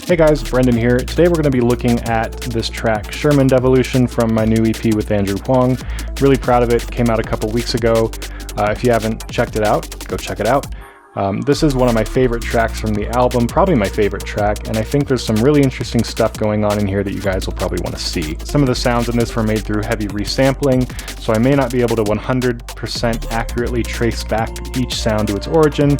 Hey guys, Brendan here. Today we're going to be looking at this track, Sherman Devolution, from my new EP with Andrew Huang. Really proud of it. Came out a couple weeks ago. If you haven't checked it out, go check it out. This is one of my favorite tracks from the album, probably my favorite track, and I think there's some really interesting stuff going on in here that you guys will probably want to see. Some of the sounds in this were made through heavy resampling, so I may not be able to 100% accurately trace back each sound to its origin,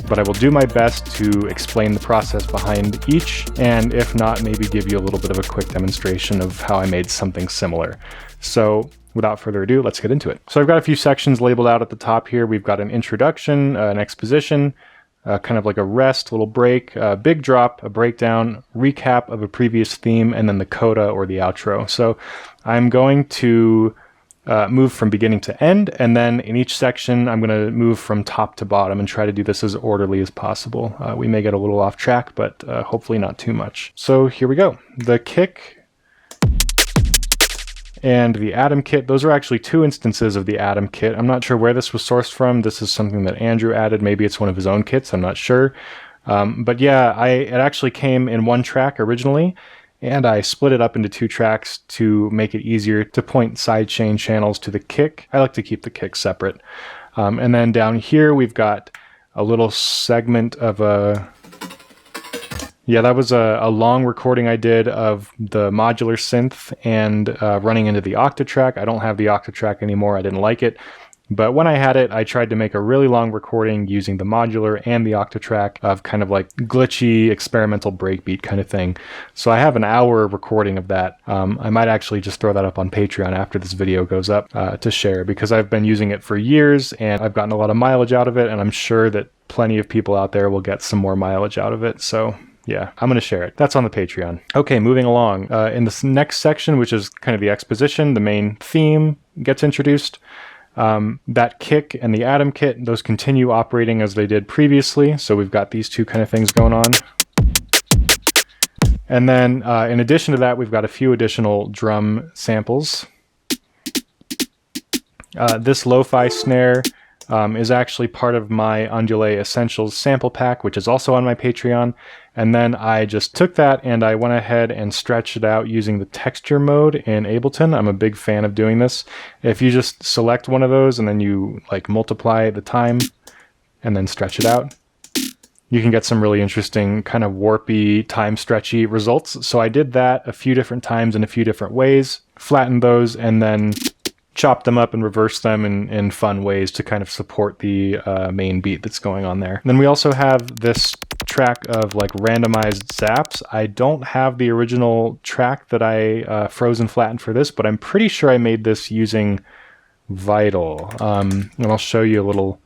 but I will do my best to explain the process behind each, and if not, maybe give you a little bit of a quick demonstration of how I made something similar. So without further ado, let's get into it. So I've got a few sections labeled out at the top here. We've got an introduction, an exposition, kind of like a rest, little break, a big drop, a breakdown, recap of a previous theme, and then the coda or the outro. So I'm going to move from beginning to end, and then in each section I'm going to move from top to bottom and try to do this as orderly as possible. We may get a little off track, but hopefully not too much. So here we go. The kick and the Atom kit, those are actually two instances of the Atom kit. I'm not sure where this was sourced from. This is something that Andrew added. Maybe it's one of his own kits, I'm not sure. But yeah, it actually came in one track originally, and I split it up into two tracks to make it easier to point sidechain channels to the kick. I like to keep the kick separate. And then down here we've got a little segment of that was a long recording I did of the modular synth and running into the Octatrack. I don't have the Octatrack anymore. I didn't like it. But when I had it, I tried to make a really long recording using the modular and the Octatrack of kind of like glitchy experimental breakbeat kind of thing. So I have an hour recording of that. I might actually just throw that up on Patreon after this video goes up to share, because I've been using it for years and I've gotten a lot of mileage out of it, and I'm sure that plenty of people out there will get some more mileage out of it. So yeah, I'm going to share it. That's on the Patreon. Okay, moving along. In this next section, which is kind of the exposition, the main theme gets introduced. That kick and the Atom kit, those continue operating as they did previously. So we've got these two kind of things going on. And then in addition to that, we've got a few additional drum samples. This lo-fi snare is actually part of my Undulate Essentials sample pack, which is also on my Patreon. And then I just took that and I went ahead and stretched it out using the texture mode in Ableton. I'm a big fan of doing this. If you just select one of those and then you like multiply the time and then stretch it out, you can get some really interesting kind of warpy, time stretchy results. So I did that a few different times in a few different ways, flattened those, and then chop them up and reverse them in fun ways to kind of support the main beat that's going on there. And then we also have this track of like randomized zaps. I don't have the original track that I froze and flattened for this, but I'm pretty sure I made this using Vital. And I'll show you a little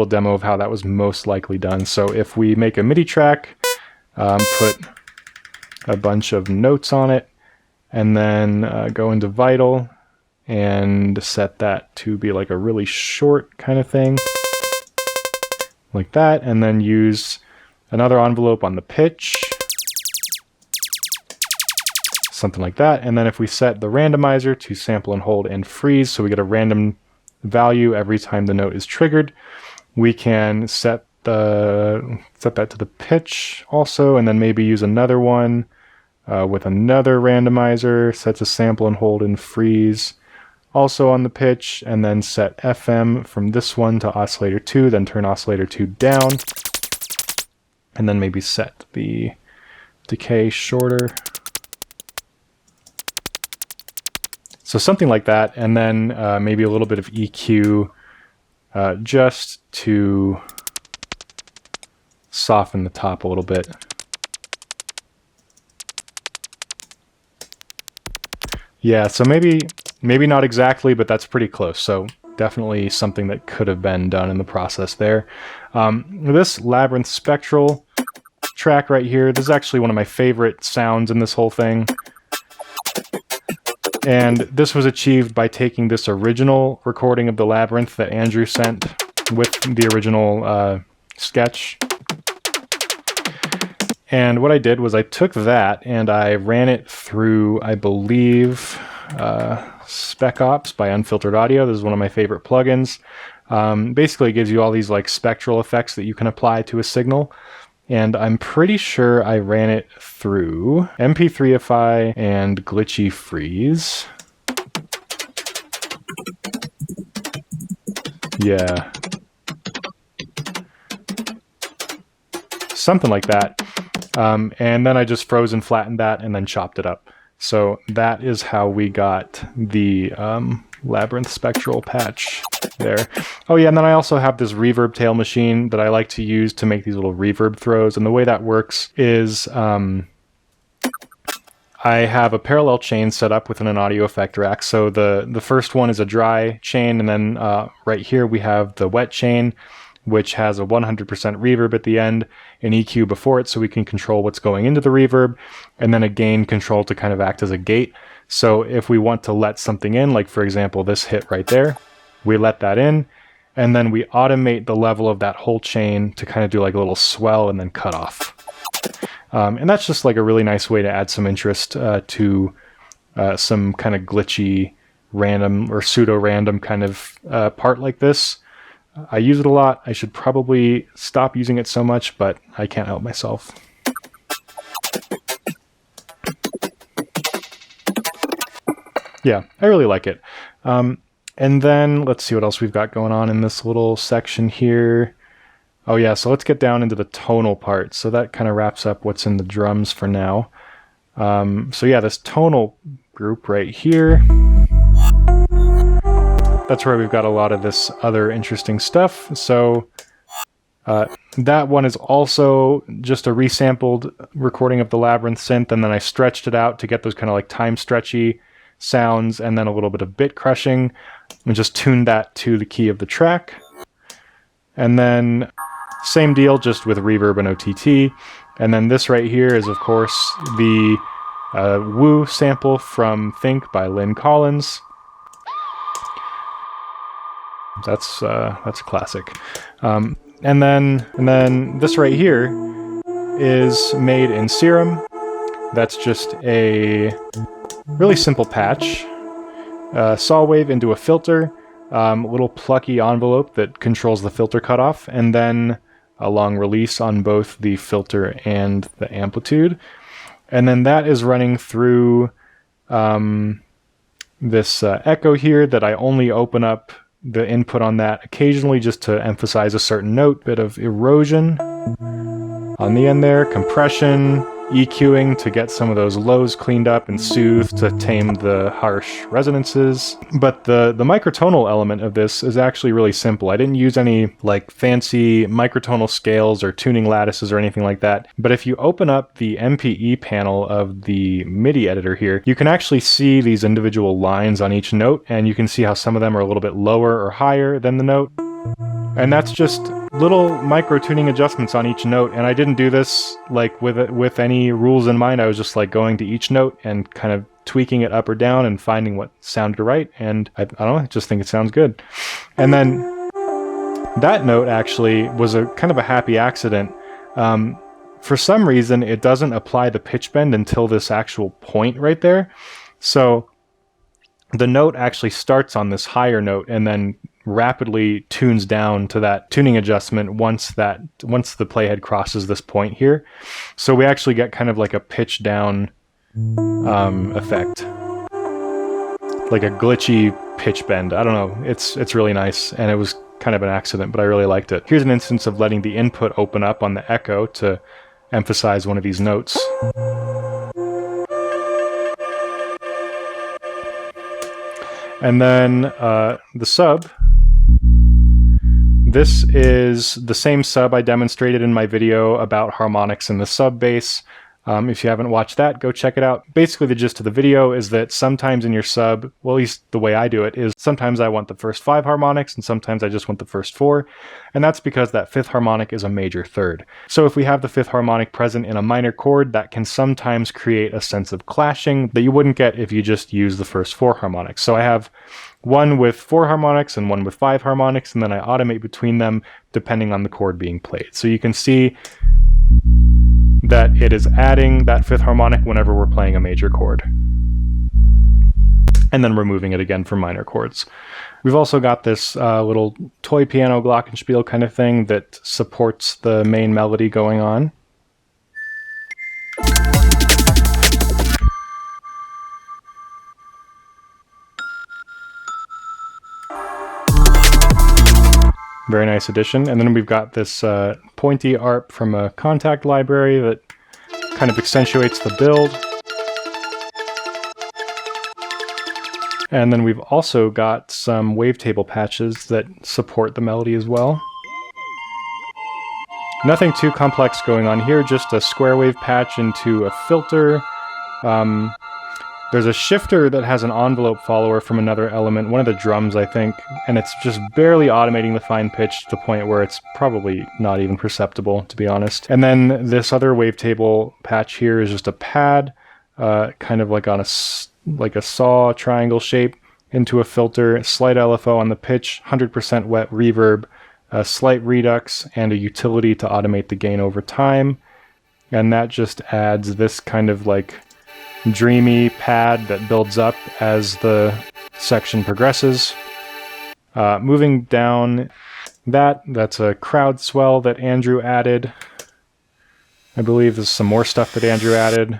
demo of how that was most likely done. So if we make a MIDI track, put a bunch of notes on it, and then go into Vital and set that to be like a really short kind of thing, like that, and then use another envelope on the pitch, something like that. And then if we set the randomizer to sample and hold and freeze, so we get a random value every time the note is triggered, we can set that to the pitch also, and then maybe use another one with another randomizer, set to sample and hold and freeze also on the pitch, and then set FM from this one to oscillator 2, then turn oscillator 2 down, and then maybe set the decay shorter. So something like that, and then maybe a little bit of EQ just to soften the top a little bit. Yeah, so maybe not exactly, but that's pretty close. So definitely something that could have been done in the process there. This Labyrinth Spectral track right here, this is actually one of my favorite sounds in this whole thing. And this was achieved by taking this original recording of the Labyrinth that Andrew sent with the original sketch. And what I did was I took that and I ran it through, I believe, Spec Ops by Unfiltered Audio. This is one of my favorite plugins. Basically it gives you all these like spectral effects that you can apply to a signal. and I'm pretty sure I ran it through MP3ify and Glitchy Freeze. Yeah. Something like that. And then I just froze and flattened that and then chopped it up. So that is how we got the Labyrinth Spectral patch there. Oh yeah, and then I also have this reverb tail machine that I like to use to make these little reverb throws. And the way that works is I have a parallel chain set up within an audio effect rack. So the first one is a dry chain, and then right here we have the wet chain, which has a 100% reverb at the end, an EQ before it so we can control what's going into the reverb, and then a gain control to kind of act as a gate. So if we want to let something in, like for example this hit right there, we let that in, and then we automate the level of that whole chain to kind of do like a little swell and then cut off. And that's just like a really nice way to add some interest to some kind of glitchy, random or pseudo-random kind of part like this. I use it a lot. I should probably stop using it so much, but I can't help myself. Yeah, I really like it. And then let's see what else we've got going on in this little section here. Oh yeah, so let's get down into the tonal part. So that kind of wraps up what's in the drums for now. So yeah, this tonal group right here, that's where we've got a lot of this other interesting stuff. So that one is also just a resampled recording of the Labyrinth synth, and then I stretched it out to get those kind of like time stretchy sounds and then a little bit of bit crushing, and just tuned that to the key of the track. And then same deal, just with reverb and OTT. And then this right here is, of course, the Woo sample from Think by Lynn Collins. That's a classic. And then this right here is made in Serum. That's just a really simple patch. Saw wave into a filter, little plucky envelope that controls the filter cutoff, and then a long release on both the filter and the amplitude. And then that is running through this echo here that I only open up the input on that occasionally just to emphasize a certain note, bit of erosion on the end there, compression, EQing to get some of those lows cleaned up and soothed to tame the harsh resonances. But the microtonal element of this is actually really simple. I didn't use any like fancy microtonal scales or tuning lattices or anything like that. But if you open up the MPE panel of the MIDI editor here, you can actually see these individual lines on each note, and you can see how some of them are a little bit lower or higher than the note. And that's just little micro tuning adjustments on each note. And I didn't do this like with any rules in mind. I was just like going to each note and kind of tweaking it up or down and finding what sounded right. And I don't know, I just think it sounds good. And then that note actually was a kind of a happy accident. For some reason, it doesn't apply the pitch bend until this actual point right there. So the note actually starts on this higher note and then rapidly tunes down to that tuning adjustment once the playhead crosses this point here. So we actually get kind of like a pitch down effect, like a glitchy pitch bend. I don't know, it's really nice, and it was kind of an accident, but I really liked it. Here's an instance of letting the input open up on the echo to emphasize one of these notes. And then the sub. This is the same sub I demonstrated in my video about harmonics in the sub bass. If you haven't watched that, go check it out. Basically, the gist of the video is that sometimes in your sub, well, at least the way I do it, is sometimes I want the first 5 harmonics and sometimes I just want the first 4. And that's because that 5th harmonic is a major third. So if we have the 5th harmonic present in a minor chord, that can sometimes create a sense of clashing that you wouldn't get if you just use the first 4 harmonics. So I have one with 4 harmonics and one with 5 harmonics, and then I automate between them depending on the chord being played. So you can see that it is adding that 5th harmonic whenever we're playing a major chord, and then removing it again for minor chords. We've also got this little toy piano glockenspiel kind of thing that supports the main melody going on. Very nice addition. And then we've got this pointy ARP from a contact library that kind of accentuates the build. And then we've also got some wavetable patches that support the melody as well. Nothing too complex going on here, just a square wave patch into a filter. There's a shifter that has an envelope follower from another element, one of the drums, I think, and it's just barely automating the fine pitch to the point where it's probably not even perceptible, to be honest. And then this other wavetable patch here is just a pad, kind of like on a saw triangle shape into a filter, slight LFO on the pitch, 100% wet reverb, a slight redux, and a utility to automate the gain over time. And that just adds this kind of like dreamy pad that builds up as the section progresses. Moving down that's a crowd swell that Andrew added. I believe there's some more stuff that Andrew added.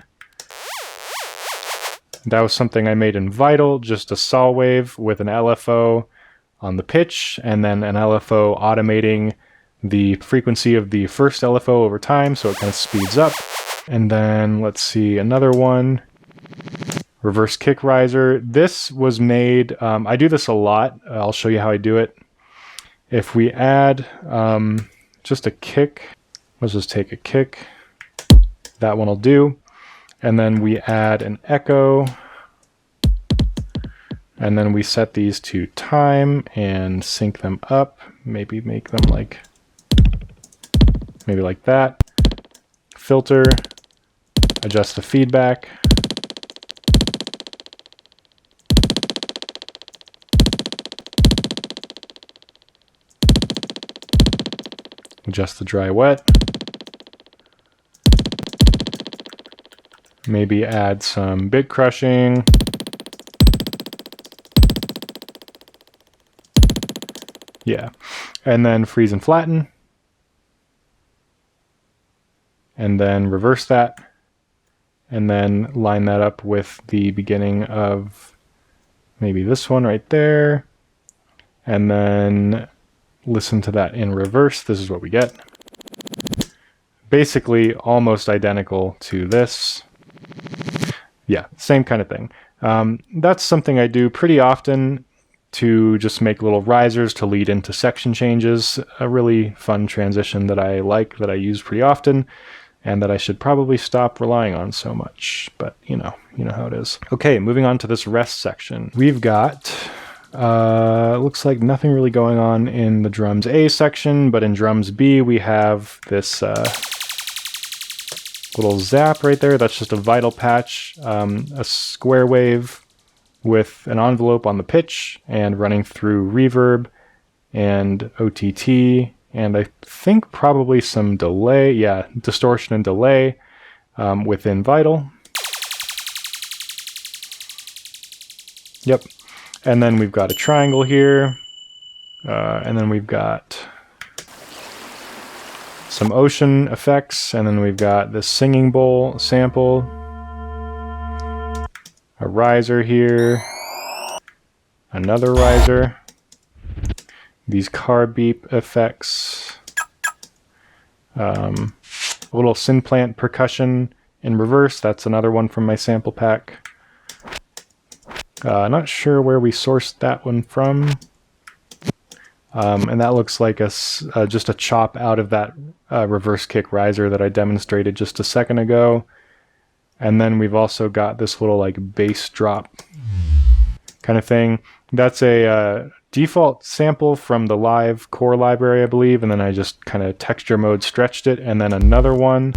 That was something I made in Vital, just a saw wave with an LFO on the pitch, and then an LFO automating the frequency of the first LFO over time, so it kind of speeds up. And then, let's see, another one. Reverse kick riser. This was made, I do this a lot. I'll show you how I do it. If we add just a kick, let's just take a kick. That one will do. And then we add an echo. And then we set these to time and sync them up. Maybe make them like, maybe like that. Filter, adjust the feedback. Adjust the dry wet. Maybe add some bit crushing. Yeah. And then freeze and flatten. And then reverse that. And then line that up with the beginning of maybe this one right there. And then listen to that in reverse. This is what we get. Basically almost identical to this. Yeah, same kind of thing. That's something I do pretty often to just make little risers to lead into section changes. A really fun transition that I like, that I use pretty often, and that I should probably stop relying on so much. But you know how it is. Okay, moving on to this rest section. We've got looks like nothing really going on in the drums A section, but in drums B we have this little zap right there. That's just a Vital patch, a square wave with an envelope on the pitch and running through reverb and OTT, and I think probably some delay, yeah, distortion and delay within Vital. Yep. And then we've got a triangle here, and then we've got some ocean effects, and then we've got this singing bowl sample, a riser here, another riser, these car beep effects, a little synth-plant percussion in reverse. That's another one from my sample pack. Not sure where we sourced that one from. And that looks like just a chop out of that reverse kick riser that I demonstrated just a second ago. And then we've also got this little like bass drop kind of thing. That's a default sample from the live core library, I believe, and then I just kind of texture mode stretched it. And then another one,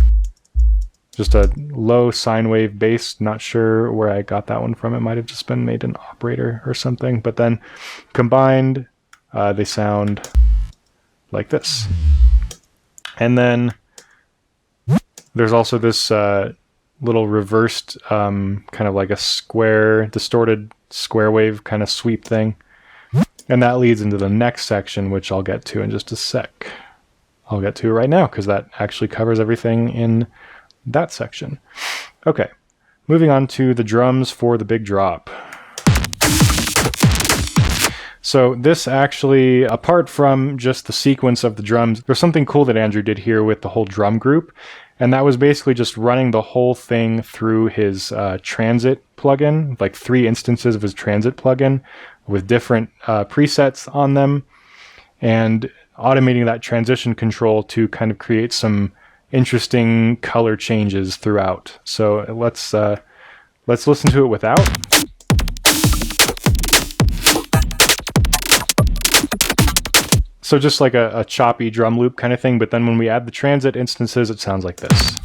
just a low sine wave bass. Not sure where I got that one from. It might have just been made in Operator or something. But then combined, they sound like this. And then there's also this little reversed, kind of like a square, distorted square wave kind of sweep thing. And that leads into the next section, which I'll get to in just a sec. I'll get to it right now, because that actually covers everything in that section. Okay, moving on to the drums for the big drop. So this actually, apart from just the sequence of the drums, there's something cool that Andrew did here with the whole drum group. And that was basically just running the whole thing through his Transit plugin, like 3 instances of his Transit plugin with different presets on them, and automating that transition control to kind of create some interesting color changes throughout. So let's listen to it without. So just like a choppy drum loop kind of thing, but then when we add the Transit instances, it sounds like this.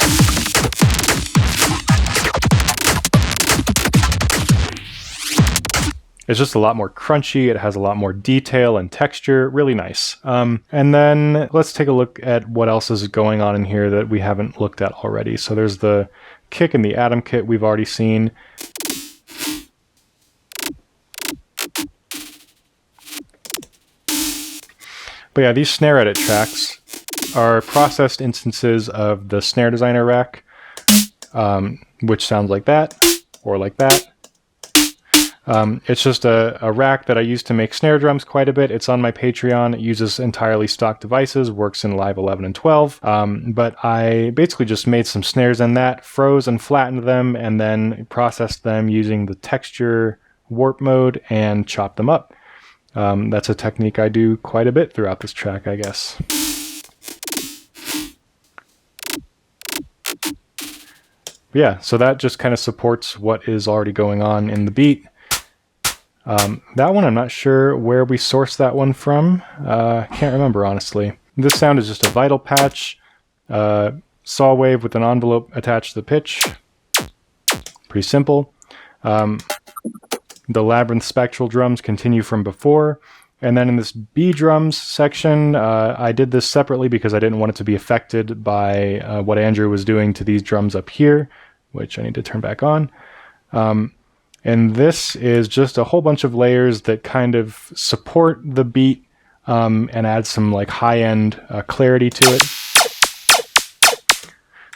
It's just a lot more crunchy, it has a lot more detail and texture, really nice. And then let's take a look at what else is going on in here that we haven't looked at already. So there's the kick and the Atom kit we've already seen. But yeah, these snare edit tracks are processed instances of the Snare Designer rack, which sounds like that, or like that. It's just a rack that I use to make snare drums quite a bit. It's on my Patreon. It uses entirely stock devices, works in Live 11 and 12. But I basically just made some snares in that, froze and flattened them, and then processed them using the texture warp mode and chopped them up. That's a technique I do quite a bit throughout this track, I guess. Yeah, so that just kind of supports what is already going on in the beat. That one, I'm not sure where we sourced that one from. Can't remember, honestly. This sound is just a Vital patch, saw wave with an envelope attached to the pitch. Pretty simple. The Labyrinth Spectral drums continue from before. And then in this B drums section, I did this separately because I didn't want it to be affected by what Andrew was doing to these drums up here, which I need to turn back on. And this is just a whole bunch of layers that kind of support the beat and add some like high-end clarity to it.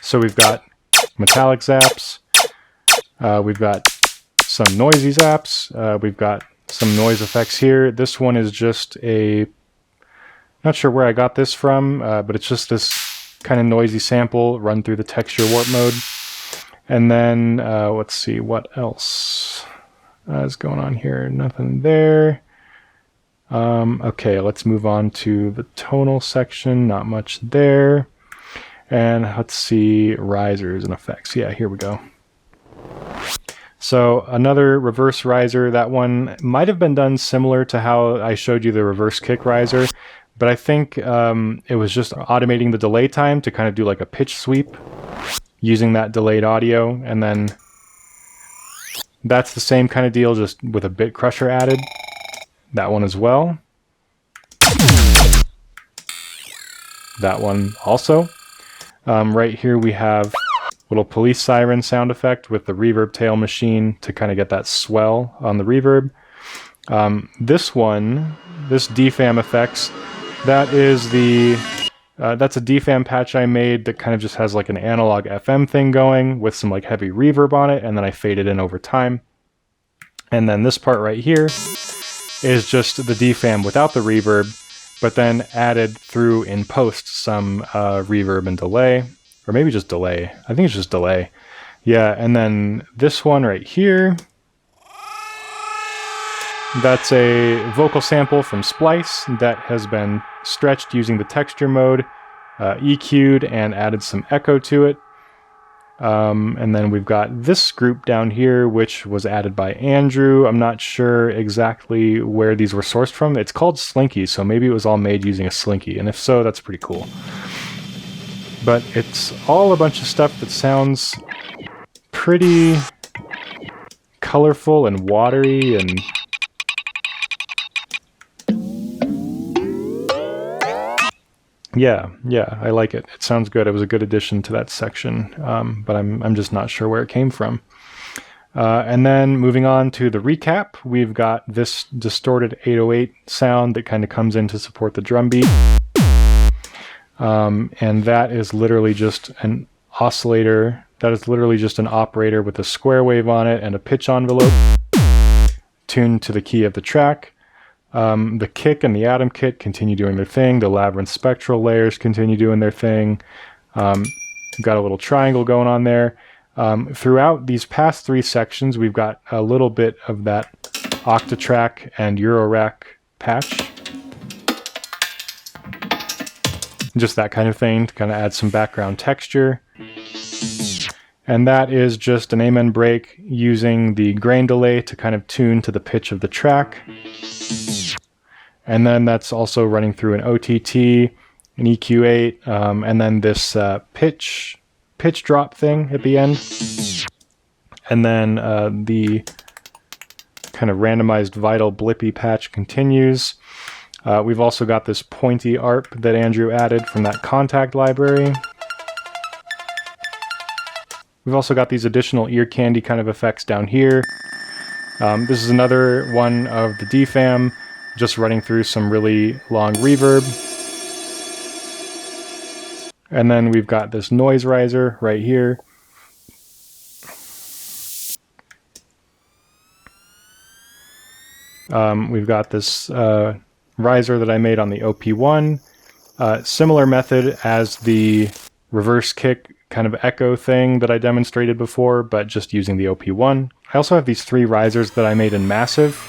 So we've got metallic zaps, we've got some noisy zaps, we've got some noise effects here. This one is just not sure where I got this from, but it's just this kind of noisy sample run through the texture warp mode. And then, let's see, what else is going on here? Nothing there. Okay, let's move on to the tonal section. Not much there. And let's see, risers and effects. Yeah, here we go. So another reverse riser. That one might have been done similar to how I showed you the reverse kick riser, but I think it was just automating the delay time to kind of do like a pitch sweep using that delayed audio, and then that's the same kind of deal, just with a bit crusher added. That one as well. That one also. Right here we have little police siren sound effect with the reverb tail machine to kind of get that swell on the reverb. This one, this DFAM effects, that is that's a DFAM patch I made that kind of just has like an analog FM thing going with some like heavy reverb on it, and then I fade it in over time. And then this part right here is just the DFAM without the reverb, but then added through in post some reverb and delay, or maybe just delay. I think it's just delay. Yeah, and then this one right here, that's a vocal sample from Splice that has been stretched using the texture mode, EQ'd, and added some echo to it. And then we've got this group down here, which was added by Andrew. I'm not sure exactly where these were sourced from. It's called Slinky, so maybe it was all made using a Slinky, and if so, that's pretty cool. But it's all a bunch of stuff that sounds pretty colorful and watery and yeah, I like it. It sounds good. It was a good addition to that section, but I'm just not sure where it came from. And then moving on to the recap, we've got this distorted 808 sound that kind of comes in to support the drum beat. And that is literally just an oscillator. That is literally just an operator with a square wave on it and a pitch envelope tuned to the key of the track. The kick and the atom kit continue doing their thing. The labyrinth spectral layers continue doing their thing. We've got a little triangle going on there. Throughout these past 3 sections, we've got a little bit of that Octatrack and Eurorack patch. Just that kind of thing to kind of add some background texture. And that is just an amen break using the grain delay to kind of tune to the pitch of the track. And then that's also running through an OTT, an EQ8, and then this pitch drop thing at the end. And then the kind of randomized vital blippy patch continues. We've also got this pointy ARP that Andrew added from that contact library. We've also got these additional ear candy kind of effects down here. This is another one of the DFAM, just running through some really long reverb. And then we've got this noise riser right here. We've got this riser that I made on the OP1. Similar method as the reverse kick kind of echo thing that I demonstrated before, but just using the OP1. I also have these 3 risers that I made in Massive.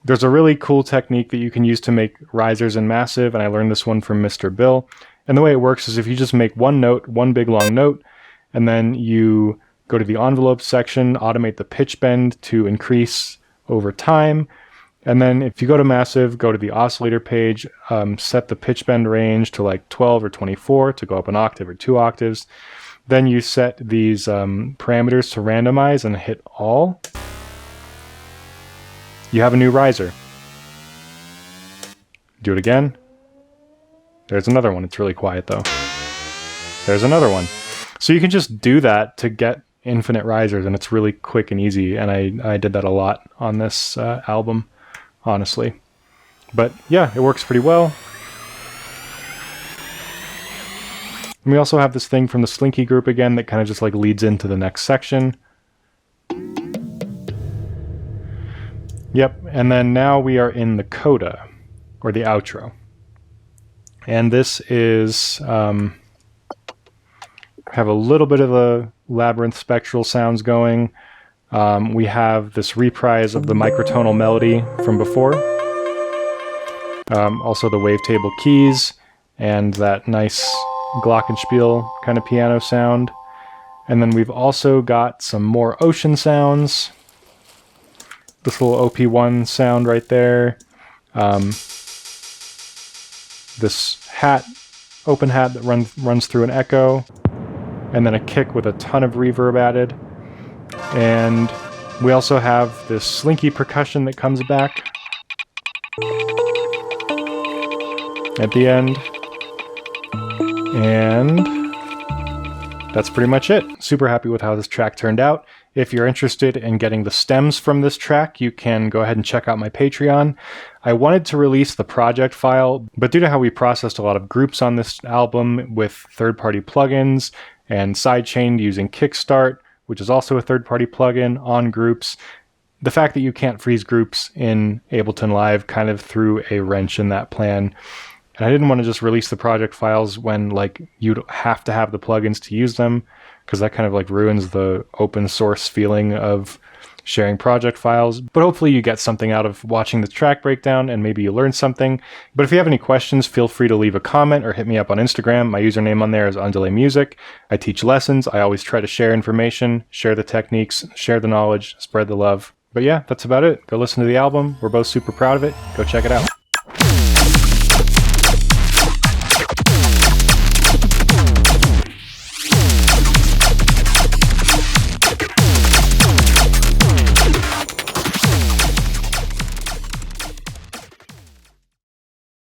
There's a really cool technique that you can use to make risers in Massive, and I learned this one from Mr. Bill. And the way it works is if you just make one note, one big long note, and then you go to the envelope section, automate the pitch bend to increase over time. And then if you go to Massive, go to the oscillator page, set the pitch bend range to like 12 or 24 to go up an octave or 2 octaves. Then you set these parameters to randomize and hit all. You have a new riser. Do it again. There's another one. It's really quiet though. There's another one. So you can just do that to get infinite risers, and it's really quick and easy. And I did that a lot on this album, honestly. But yeah, it works pretty well. And we also have this thing from the Slinky group again that kind of just like leads into the next section. Yep, and then now we are in the coda, or the outro. And this is, have a little bit of the labyrinth spectral sounds going. We have this reprise of the microtonal melody from before. Also the wavetable keys, and that nice glockenspiel kind of piano sound. And then we've also got some more ocean sounds. This little OP1 sound right there. This hat, open hat that runs through an echo. And then a kick with a ton of reverb added. And we also have this slinky percussion that comes back at the end. And that's pretty much it. Super happy with how this track turned out. If you're interested in getting the stems from this track, you can go ahead and check out my Patreon. I wanted to release the project file, but due to how we processed a lot of groups on this album with third-party plugins and sidechained using Kickstart, which is also a third-party plugin on groups, the fact that you can't freeze groups in Ableton Live kind of threw a wrench in that plan. And I didn't want to just release the project files when like you'd have to have the plugins to use them, because that kind of like ruins the open source feeling of sharing project files. But hopefully you get something out of watching the track breakdown, and maybe you learn something. But if you have any questions, feel free to leave a comment or hit me up on Instagram. My username on there is Andale Music. I teach lessons. I always try to share information, share the techniques, share the knowledge, spread the love. But yeah, that's about it. Go listen to the album. We're both super proud of it. Go check it out.